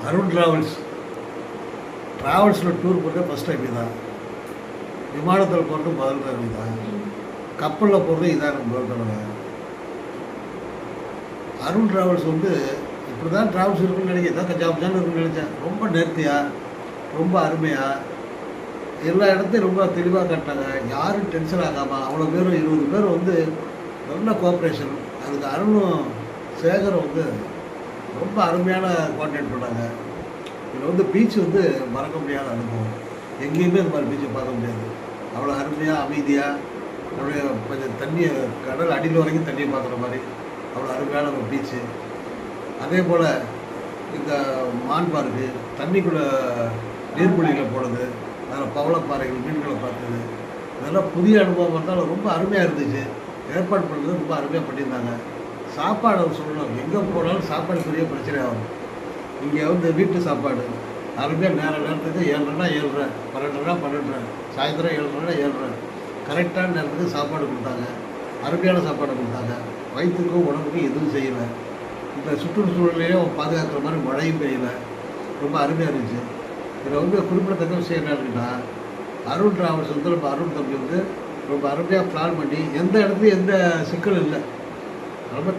Arun ட்ராவல்ஸில் tour போகிறது first time இதான். விமானத்தில் போகிறது முதல் தடவை தான். கப்பலில் போகிறது இதான் எனக்கு முதல் தடவை. அருண் ட்ராவல்ஸ் வந்து இப்படி தான் ட்ராவல்ஸ் இருக்குன்னு நினைக்கிறேன், இதான் கஜாபஜான்னு இருக்குன்னு நினச்சேன். ரொம்ப நேர்த்தியாக, ரொம்ப அருமையாக, எல்லா இடத்தையும் ரொம்ப தெளிவாக காட்டினாங்க. யாரும் டென்ஷன் ஆகாமல் அவ்வளோ பேரும் 20 பேர் வந்து நல்ல கோஆப்ரேஷன். அதுக்கு அருணும் சேகரும் வந்து ரொம்ப அருமையான கோஆர்டினேட் பண்ணாங்க. இதில் வந்து பீச் வந்து மறக்க முடியாத அனுபவம். எங்கேயுமே இந்த மாதிரி பீச்சை பார்க்க முடியாது. அவ்வளோ அருமையாக, அமைதியாக, அப்படியே கொஞ்சம் தண்ணியை கடல் அடியில் வரைக்கும் தண்ணியை பார்க்குற மாதிரி அவ்வளோ அருமையான ஒரு பீச்சு. அதே போல் இந்த மான் பார்க்கு, தண்ணிக்குள்ளே நீர்மொழியில் போனது, அதில் பவளப்பாறைகள், மீன்களை பார்த்தது, இதெல்லாம் புதிய அனுபவம் இருந்தாலும் ரொம்ப அருமையாக இருந்துச்சு. ஏற்பாடு பண்ணுறது ரொம்ப அருமையாக பண்ணியிருந்தாங்க. சாப்பாடு அவர் சொல்லணும், எங்கே போனாலும் சாப்பாடு பெரிய பிரச்சனை ஆகும். இங்கே வந்து வீட்டு சாப்பாடு அருமையாக நேரத்துக்கு 7:30 7:30, 12:30 12:30, சாயந்தரம் 7:30 7:30 கரெக்டான நேரத்துக்கு சாப்பாடு கொடுத்தாங்க. அருமையான சாப்பாடு கொடுத்தாங்க. வயிற்றுக்கும் உடம்புக்கும் எதுவும் செய்யலை. இந்த சுற்றுச்சூழலையும் பாதுகாக்கிற மாதிரி மழையும் பெய்யலை. ரொம்ப அருமையாக இருந்துச்சு. இதில் வந்து குறிப்பிடத்தக்க விஷயம் என்ன இருக்குன்னா, அருண் ட்ராவல்ஸ் வந்து நம்ம அருண் தம்பி வந்து ரொம்ப அருமையாக பிளான் பண்ணி எந்த இடத்துலையும் எந்த சிக்கலும் இல்லை. ரொம்ப